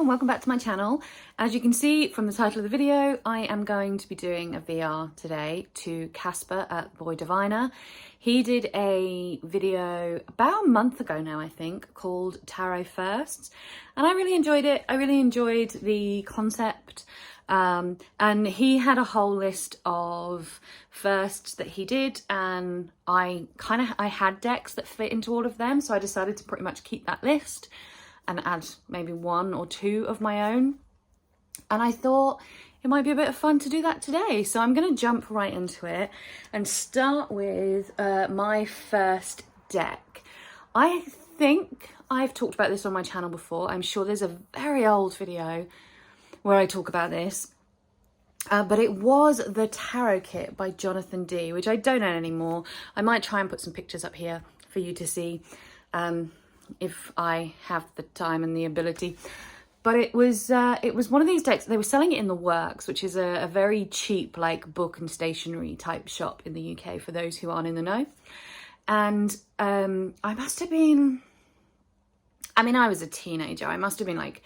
and welcome back to my channel. As you can see from the title of the video, I am going to be doing a VR today to Casper at Boy Diviner. He did a video about a month ago now, I think, called Tarot Firsts, and I really enjoyed it. I really enjoyed the concept, and he had a whole list of firsts that he did, and I had decks that fit into all of them, so I decided to pretty much keep that list and add maybe one or two of my own. And I thought it might be a bit of fun to do that today. So I'm going to jump right into it and start with my first deck. I think I've talked about this on my channel before. I'm sure there's a very old video where I talk about this. But it was the Tarot Kit by Jonathan D, which I don't own anymore. I might try and put some pictures up here for you to see. If I have the time and the ability. But it was one of these decks. They were selling it in the Works, which is a very cheap like book and stationery type shop in the UK for those who aren't in the know. And I must have been, I was a teenager. I must have been like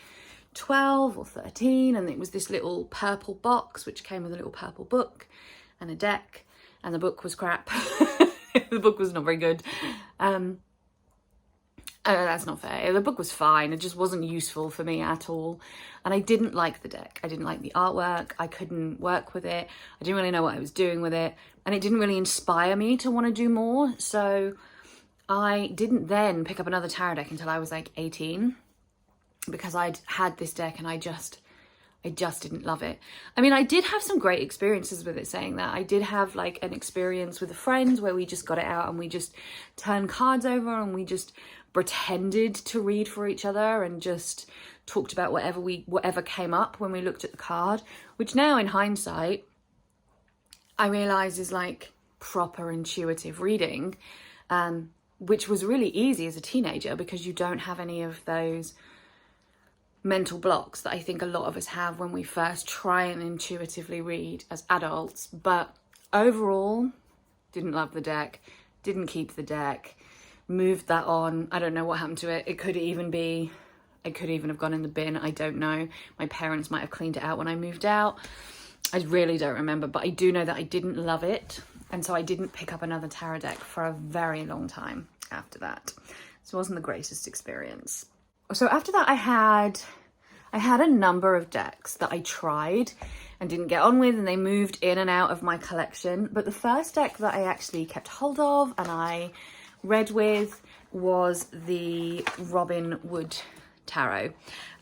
12 or 13, and it was this little purple box which came with a little purple book and a deck, and the book was crap. The book was not very good. That's not fair. The book was fine. It just wasn't useful for me at all. And I didn't like the deck. I didn't like the artwork. I couldn't work with it. I didn't really know what I was doing with it. And it didn't really inspire me to want to do more. So I didn't then pick up another tarot deck until I was like 18. Because I'd had this deck and I just didn't love it. I did have some great experiences with it, saying that. I did have like an experience with a friend where we just got it out and we just turned cards over and we just pretended to read for each other and just talked about whatever came up when we looked at the card, which now in hindsight I realise is like proper intuitive reading, which was really easy as a teenager because you don't have any of those mental blocks that I think a lot of us have when we first try and intuitively read as adults. But overall, didn't love the deck, didn't keep the deck, moved that on. I don't know what happened to it. It could even have gone in the bin. I don't know. My parents might have cleaned it out when I moved out. I really don't remember, but I do know that I didn't love it. And so I didn't pick up another tarot deck for a very long time after that. So it wasn't the greatest experience. So after that, I had a number of decks that I tried and didn't get on with, and they moved in and out of my collection. But the first deck that I actually kept hold of and I read with was the Robin Wood Tarot.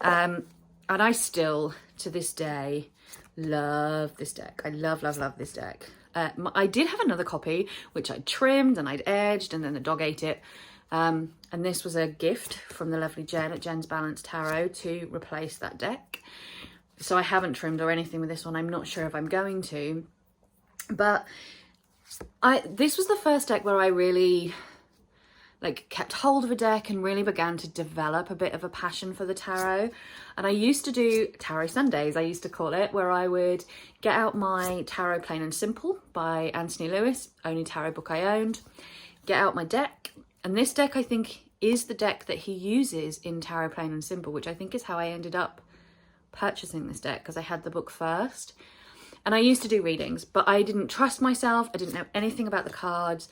And I still, to this day, love this deck. I love this deck. I did have another copy, which I'd trimmed and I'd edged, and then the dog ate it. And this was a gift from the lovely Jen at Jen's Balanced Tarot to replace that deck. So I haven't trimmed or anything with this one. I'm not sure if I'm going to. But this was the first deck where I really kept hold of a deck and really began to develop a bit of a passion for the tarot. And I used to do Tarot Sundays, I used to call it, where I would get out my Tarot Plain and Simple by Anthony Lewis, only tarot book I owned, get out my deck. And this deck, I think, is the deck that he uses in Tarot Plain and Simple, which I think is how I ended up purchasing this deck, because I had the book first. And I used to do readings, but I didn't trust myself. I didn't know anything about the cards.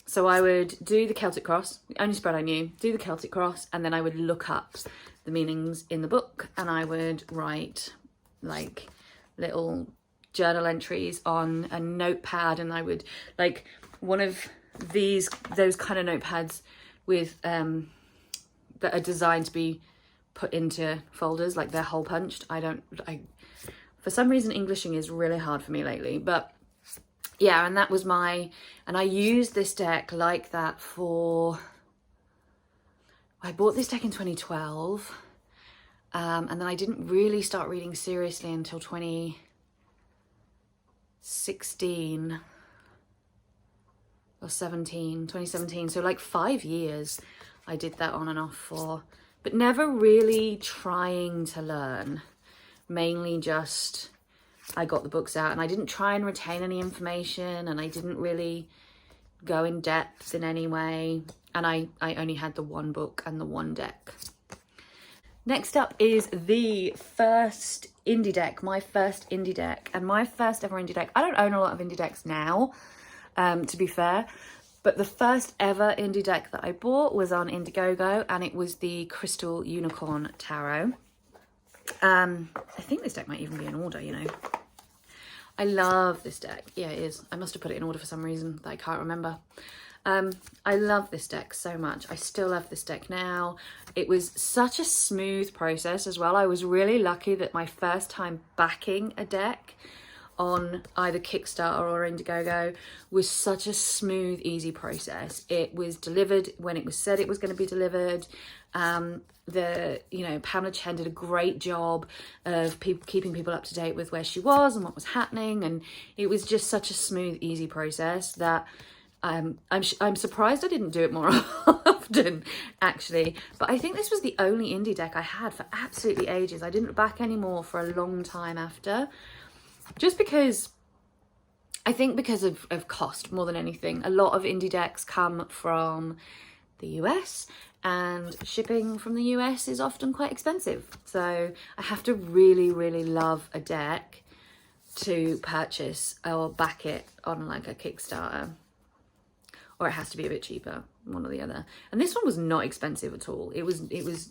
So I would do the Celtic Cross, the only spread I knew, do the Celtic Cross, and then I would look up the meanings in the book, and I would write like little journal entries on a notepad, and I would one of those kind of notepads with that are designed to be put into folders, like they're hole punched. For some reason Englishing is really hard for me lately, but yeah, and that was and I used this deck like that I bought this deck in 2012, and then I didn't really start reading seriously until 2016 or 2017. So like 5 years I did that on and off for, but never really trying to learn, mainly just I got the books out and I didn't try and retain any information, and I didn't really go in depth in any way. And I only had the one book and the one deck. Next up is the first indie deck, my first indie deck, and my first ever indie deck. I don't own a lot of indie decks now, to be fair, but the first ever indie deck that I bought was on Indiegogo, and it was the Crystal Unicorn Tarot. I think this deck might even be in order, you know. I love this deck. Yeah, it is. I must have put it in order for some reason that I can't remember. I love this deck so much. I still love this deck now. It was such a smooth process as well. I was really lucky that my first time backing a deck on either Kickstarter or Indiegogo was such a smooth, easy process. It was delivered when it was said it was going to be delivered. Pamela Chen did a great job of keeping people up to date with where she was and what was happening, and it was just such a smooth, easy process that I'm surprised I didn't do it more often, actually. But I think this was the only indie deck I had for absolutely ages. I didn't back any more for a long time after, just because I think because of cost more than anything. A lot of indie decks come from the US, and shipping from the US is often quite expensive. So I have to really, really love a deck to purchase or back it on like a Kickstarter. Or it has to be a bit cheaper, one or the other. And this one was not expensive at all. It was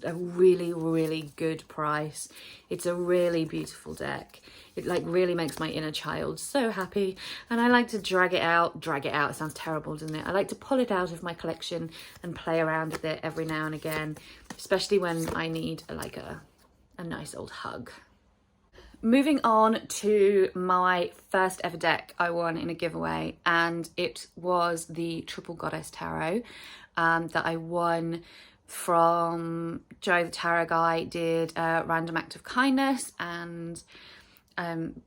a really, really good price. It's a really beautiful deck. It like really makes my inner child so happy. And I like to drag it out. It sounds terrible, doesn't it? I like to pull it out of my collection and play around with it every now and again, especially when I need like a nice old hug. Moving on to my first ever deck I won in a giveaway, and it was the Triple Goddess Tarot that I won from Joe the Tarot Guy. Did a random act of kindness and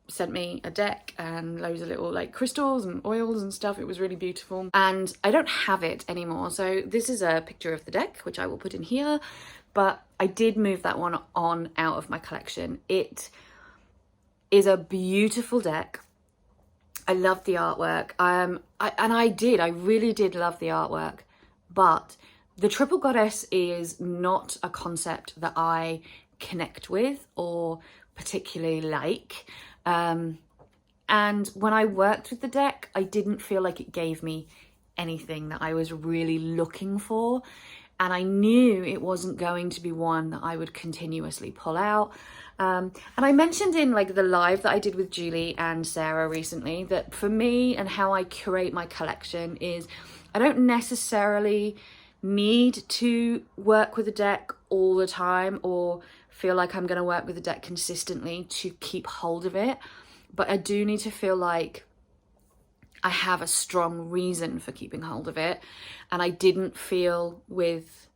sent me a deck and loads of little like crystals and oils and stuff. It was really beautiful, and I don't have it anymore, so this is a picture of the deck which I will put in here, but I did move that one on out of my collection. It is a beautiful deck. I love the artwork. I really did love the artwork, but the Triple Goddess is not a concept that I connect with or particularly like. And when I worked with the deck, I didn't feel like it gave me anything that I was really looking for. And I knew it wasn't going to be one that I would continuously pull out. And I mentioned in like the live that I did with Julie and Sarah recently that for me and how I curate my collection is I don't necessarily need to work with a deck all the time or feel like I'm going to work with a deck consistently to keep hold of it. But I do need to feel like I have a strong reason for keeping hold of it. And I didn't feel with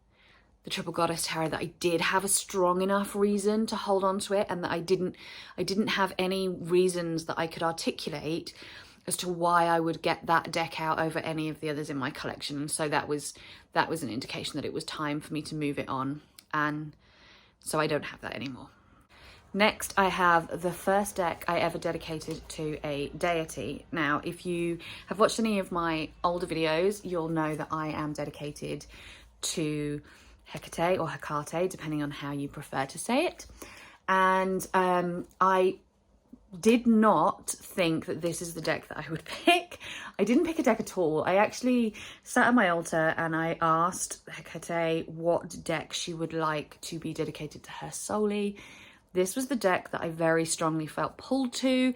the Triple Goddess Tarot that I did have a strong enough reason to hold on to it, and that I didn't have any reasons that I could articulate as to why I would get that deck out over any of the others in my collection. And so that was an indication that it was time for me to move it on, and so I don't have that anymore. Next, I have the first deck I ever dedicated to a deity. Now, if you have watched any of my older videos, you'll know that I am dedicated to Hecate or Hecate, depending on how you prefer to say it. And I did not think that this is the deck that I would pick. I didn't pick a deck at all. I actually sat at my altar and I asked Hecate what deck she would like to be dedicated to her solely. This was the deck that I very strongly felt pulled to,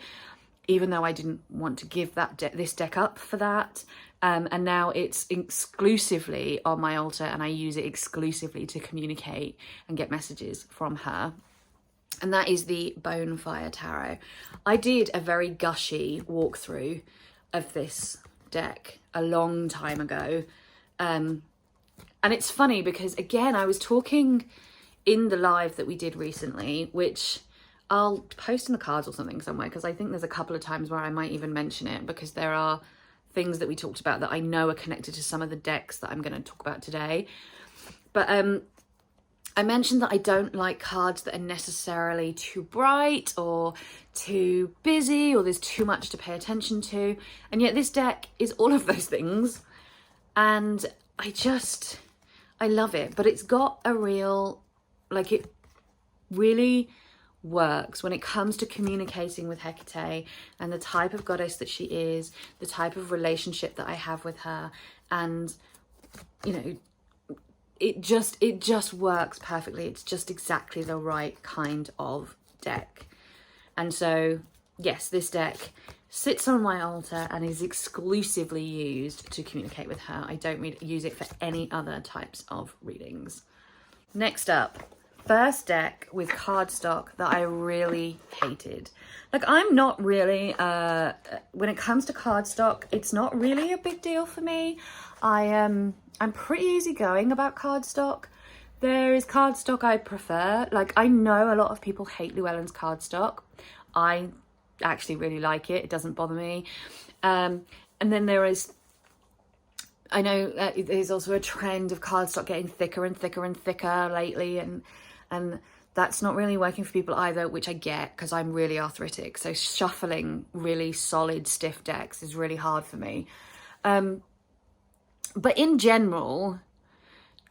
even though I didn't want to give this deck up for that. And now it's exclusively on my altar and I use it exclusively to communicate and get messages from her. And that is the Bonefire Tarot. I did a very gushy walkthrough of this deck a long time ago. And it's funny because, again, I was talking in the live that we did recently, which I'll post in the cards or something somewhere, because I think there's a couple of times where I might even mention it, because there are things that we talked about that I know are connected to some of the decks that I'm going to talk about today. But I mentioned that I don't like cards that are necessarily too bright or too busy, or there's too much to pay attention to. And yet this deck is all of those things. And I love it. But it's got a real, like, really works when it comes to communicating with Hecate and the type of goddess that she is, the type of relationship that I have with her, and you know, it just works perfectly. It's just exactly the right kind of deck. And so yes, this deck sits on my altar and is exclusively used to communicate with her. I don't use it for any other types of readings. Next up, first deck with cardstock that I really hated. Like, I'm not really, when it comes to cardstock, it's not really a big deal for me. I'm pretty easygoing about cardstock. There is cardstock I prefer. Like, I know a lot of people hate Llewellyn's cardstock. I actually really like it. It doesn't bother me. And then there is, I know there's also a trend of cardstock getting thicker and thicker and thicker lately, and that's not really working for people either, which I get because I'm really arthritic. So shuffling really solid, stiff decks is really hard for me. But in general,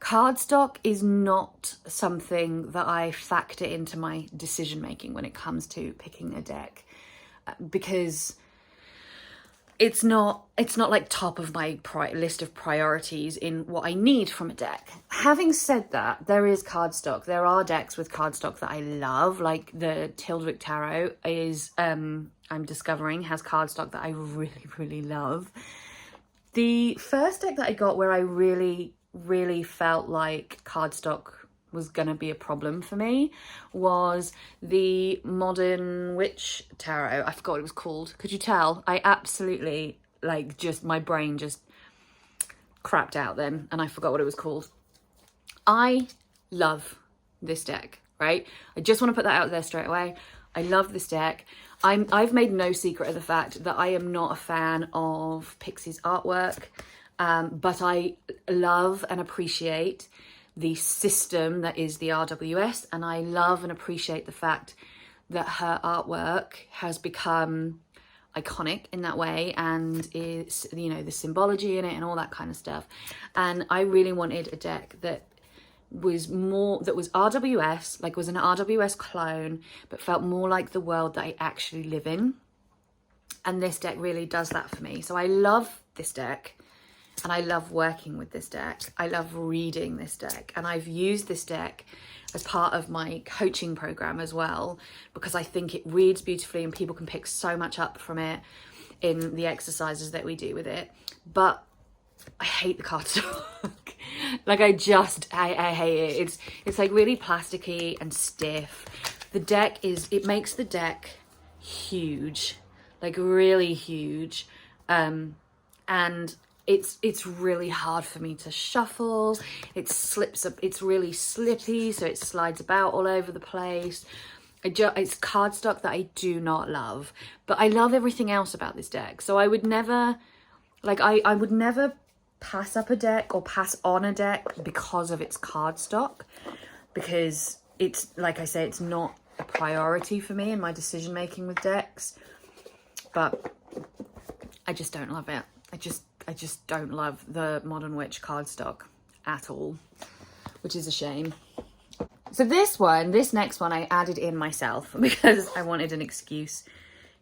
cardstock is not something that I factor into my decision making when it comes to picking a deck, because it's not like top of my list of priorities in what I need from a deck. Having said that, there is cardstock. There are decks with cardstock that I love, like the Tildwick Tarot is, I'm discovering, has cardstock that I really, really love. The first deck that I got where I really, really felt like cardstock was gonna be a problem for me was the Modern Witch Tarot. I forgot what it was called. Could you tell? I absolutely, like, just my brain just crapped out then and I forgot what it was called. I love this deck, right? I just want to put that out there straight away. I love this deck. I've made no secret of the fact that I am not a fan of Pixie's artwork, but I love and appreciate the system that is the RWS, and I love and appreciate the fact that her artwork has become iconic in that way, and is, you know, the symbology in it and all that kind of stuff. And I really wanted a deck that was RWS, like was an RWS clone, but felt more like the world that I actually live in. And this deck really does that for me. So I love this deck. And I love working with this deck. I love reading this deck. And I've used this deck as part of my coaching program as well, because I think it reads beautifully and people can pick so much up from it in the exercises that we do with it. But I hate the cardstock. Like, I hate it. It's like really plasticky and stiff. The deck it makes the deck huge, like really huge. And it's really hard for me to shuffle. It slips up, it's really slippy, so it slides about all over the place. It's cardstock that I do not love, but I love everything else about this deck. So I would never, like, I would never pass up a deck or pass on a deck because of its cardstock, because it's, like I say, it's not a priority for me in my decision making with decks. But I just don't love it. I just don't love the Modern Witch cardstock at all, which is a shame. So this next one I added in myself because I wanted an excuse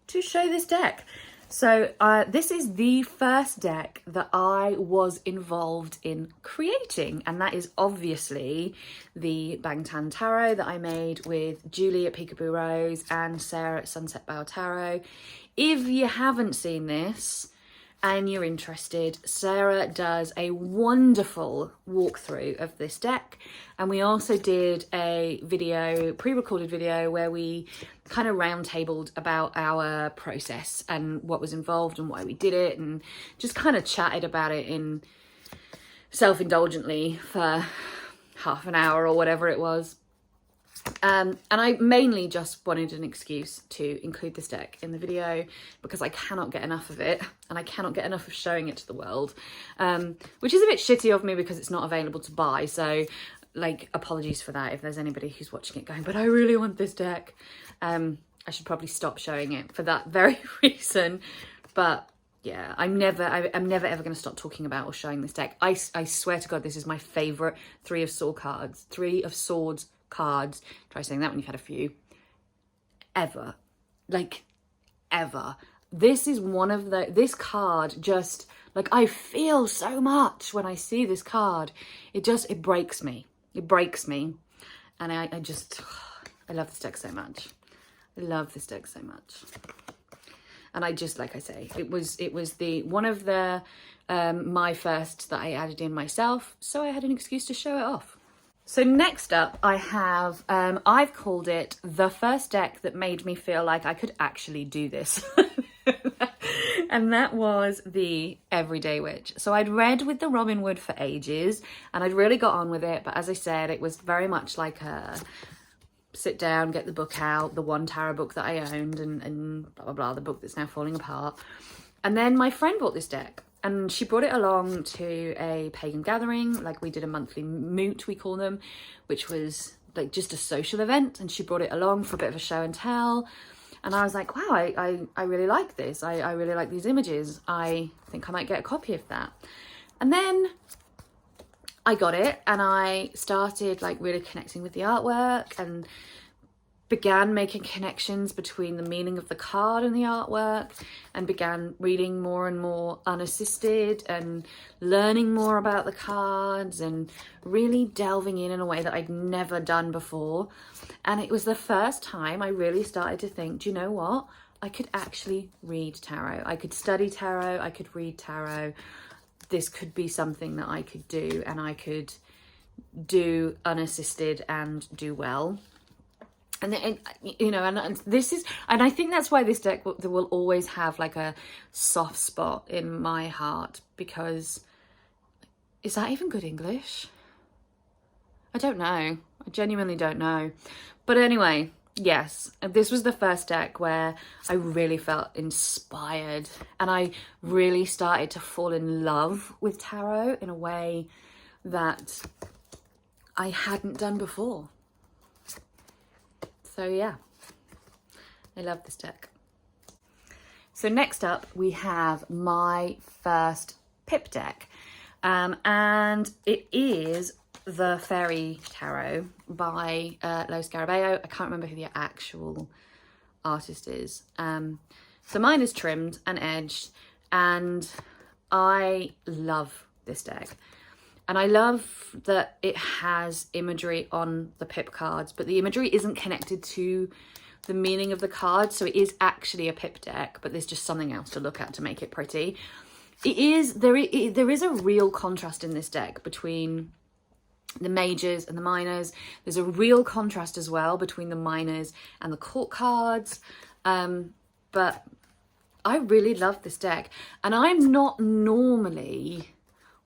to show this deck. So this is the first deck that I was involved in creating, and that is obviously the Bangtan Tarot that I made with Julie at Peekaboo Rose and Sarah at Sunset Bow Tarot. If you haven't seen this and you're interested, Sarah does a wonderful walkthrough of this deck, and we also did a video, pre-recorded video, where we kind of roundtabled about our process and what was involved and why we did it, and just kind of chatted about it in self-indulgently for half an hour or whatever it was. And I mainly just wanted an excuse to include this deck in the video because I cannot get enough of it, and I cannot get enough of showing it to the world, which is a bit shitty of me because it's not available to buy. So, like, apologies for that if there's anybody who's watching it going, but I really want this deck. I should probably stop showing it for that very reason. But yeah, I'm never ever going to stop talking about or showing this deck. I swear to God, this is my favourite Three of Swords cards, try saying that when you've had a few, ever. Like, ever. This is one of this card just, like, I feel so much when I see this card. It breaks me. It breaks me. And I love this deck so much. I love this deck so much. And I just, like I say, it was one of the my first that I added in myself, so I had an excuse to show it off. So next up I have, I've called it the first deck that made me feel like I could actually do this. And that was the Everyday Witch. So I'd read with the Robin Wood for ages and I'd really got on with it, but as I said, it was very much like a sit down, get the book out, the one tarot book that I owned, and blah blah blah, the book that's now falling apart. And then my friend bought this deck and she brought it along to a pagan gathering, like we did a monthly moot, we call them, which was like just a social event, and she brought it along for a bit of a show and tell. And I was like, wow, I really like this. I really like these images. I think I might get a copy of that. And then I got it and I started like really connecting with the artwork and began making connections between the meaning of the card and the artwork, and began reading more and more unassisted and learning more about the cards and really delving in a way that I'd never done before. And it was the first time I really started to think, do you know what? I could actually read tarot. I could study tarot. I could read tarot. This could be something that I could do, and I could do unassisted and do well. And then, you know, and this is, and I think that's why this deck will always have like a soft spot in my heart, because, is that even good English? I don't know. I genuinely don't know. But anyway, yes, this was the first deck where I really felt inspired, and I really started to fall in love with tarot in a way that I hadn't done before. So yeah, I love this deck. So next up we have my first Pip Deck, and it is the Fairy Tarot by Lo Scarabeo. I can't remember who the actual artist is. So mine is trimmed and edged, and I love this deck. And I love that it has imagery on the Pip cards, but the imagery isn't connected to the meaning of the cards. So it is actually a Pip deck, but there's just something else to look at to make it pretty. There is a real contrast in this deck between the majors and the minors. There's a real contrast as well between the minors and the court cards. But I really love this deck, and I'm not normally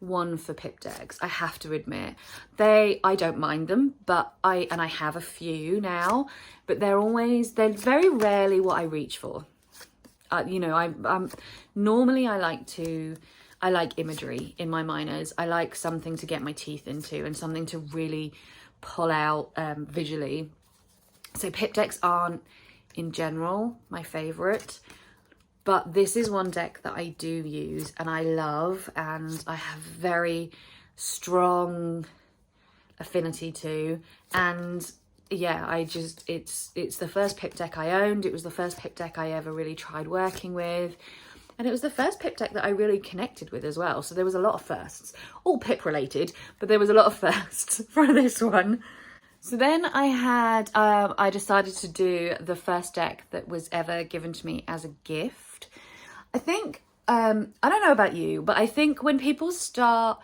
one for Pip decks, I have to admit. I don't mind them, but I have a few now, but they're very rarely what I reach for. You know, I'm normally I like imagery in my minors. I like something to get my teeth into and something to really pull out visually. So Pip decks aren't in general my favorite, but this is one deck that I do use and I love, and I have very strong affinity to. And yeah, it's the first Pip deck I owned. It was the first Pip deck I ever really tried working with. And it was the first Pip deck that I really connected with as well. So there was a lot of firsts, all Pip related, but there was a lot of firsts for this one. So then I decided to do the first deck that was ever given to me as a gift. I think, I don't know about you, but I think when people start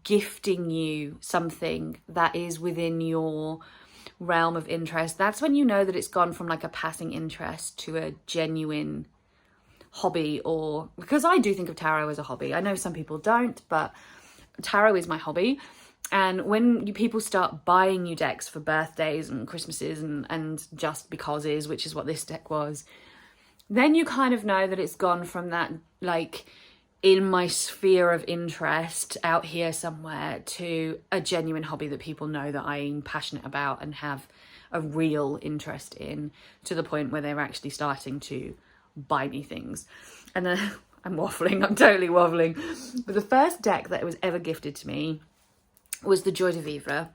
gifting you something that is within your realm of interest, that's when you know that it's gone from like a passing interest to a genuine hobby. Or because I do think of tarot as a hobby. I know some people don't, but tarot is my hobby. And when people start buying you decks for birthdays and Christmases and just becauses, which is what this deck was, then you kind of know that it's gone from that, like, in my sphere of interest out here somewhere, to a genuine hobby that people know that I'm passionate about and have a real interest in, to the point where they're actually starting to buy me things. And then I'm waffling, I'm totally waffling. But the first deck that was ever gifted to me was the Joy de Vivre.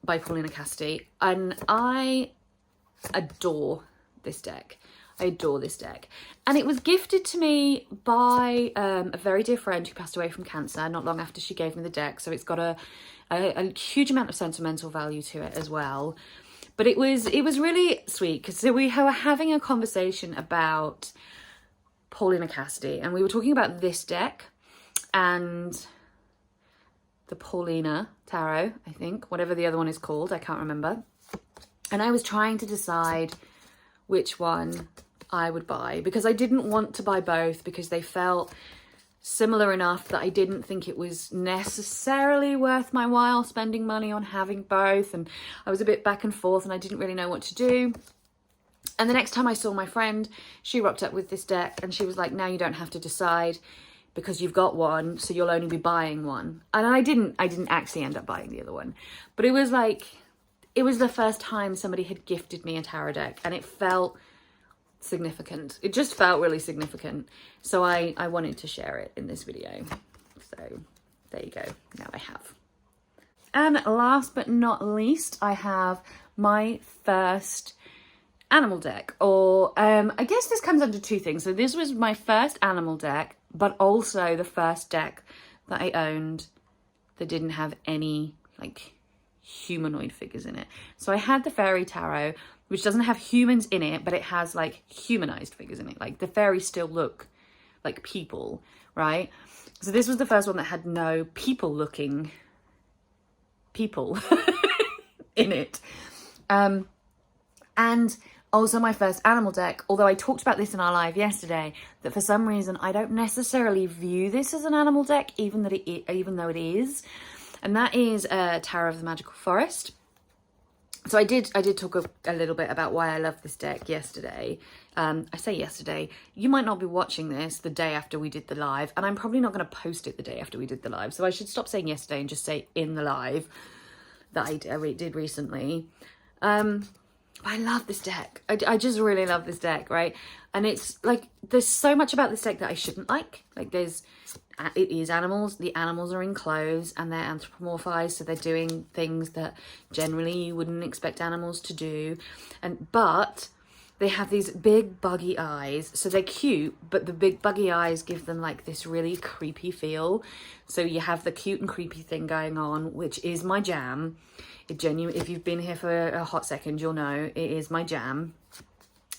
by Paulina Cassidy, and I adore this deck. I adore this deck. And it was gifted to me by a very dear friend who passed away from cancer not long after she gave me the deck. So it's got a huge amount of sentimental value to it as well. But it was really sweet because we were having a conversation about Paulina Cassidy, and we were talking about this deck and the Paulina Tarot, I think, whatever the other one is called, I can't remember. And I was trying to decide which one I would buy because I didn't want to buy both because they felt similar enough that I didn't think it was necessarily worth my while spending money on having both. And I was a bit back and forth and I didn't really know what to do. And the next time I saw my friend, she rocked up with this deck and she was like, now you don't have to decide because you've got one, so you'll only be buying one. And I didn't actually end up buying the other one. But it was like, it was the first time somebody had gifted me a tarot deck and it felt significant. It just felt really significant. So I wanted to share it in this video. So there you go. Now I have. And last but not least, I have my first animal deck, or I guess this comes under two things. So this was my first animal deck, but also the first deck that I owned that didn't have any like humanoid figures in it. So I had the fairy tarot, which doesn't have humans in it, but it has like humanized figures in it. Like the fairies still look like people, right? So this was the first one that had no people looking people in it. And also my first animal deck, although I talked about this in our live yesterday, that for some reason I don't necessarily view this as an animal deck, even though it is. And that is Tarot of the Magical Forest. So I did talk a little bit about why I love this deck yesterday. I say yesterday, you might not be watching this the day after we did the live, and I'm probably not going to post it the day after we did the live. So I should stop saying yesterday and just say in the live that I did recently. I love this deck. I just really love this deck, right? And it's like, there's so much about this deck that I shouldn't like. Like it is animals. The animals are in clothes and they're anthropomorphized. So they're doing things that generally you wouldn't expect animals to do. But they have these big buggy eyes. So they're cute, but the big buggy eyes give them like this really creepy feel. So you have the cute and creepy thing going on, which is my jam. If you've been here for a hot second, you'll know it is my jam.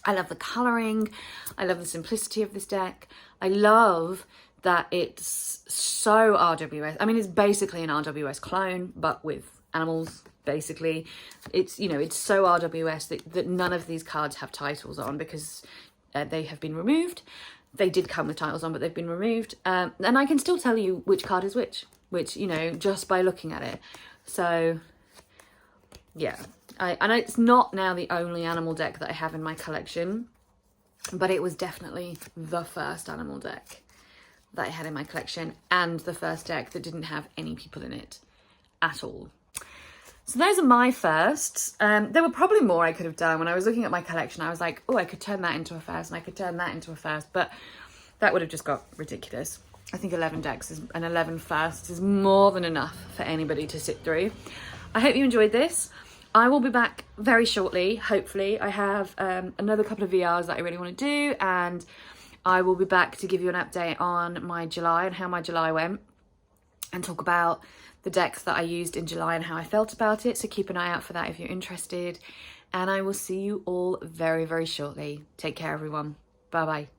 I love the colouring. I love the simplicity of this deck. I love that it's so RWS. I mean, it's basically an RWS clone, but with animals, basically. It's, you know, it's so RWS that none of these cards have titles on because they have been removed. They did come with titles on, but they've been removed. And I can still tell you which card is which, you know, just by looking at it. So yeah, and it's not now the only animal deck that I have in my collection, but it was definitely the first animal deck that I had in my collection and the first deck that didn't have any people in it at all. So those are my firsts. There were probably more I could have done. When I was looking at my collection, I was like, oh, I could turn that into a first and I could turn that into a first, but that would have just got ridiculous. I think 11 decks and 11 firsts is more than enough for anybody to sit through. I hope you enjoyed this. I will be back very shortly, hopefully. I have another couple of VRs that I really want to do, and I will be back to give you an update on my July and how my July went, and talk about the decks that I used in July and how I felt about it. So keep an eye out for that if you're interested. And I will see you all very, very shortly. Take care, everyone. Bye-bye.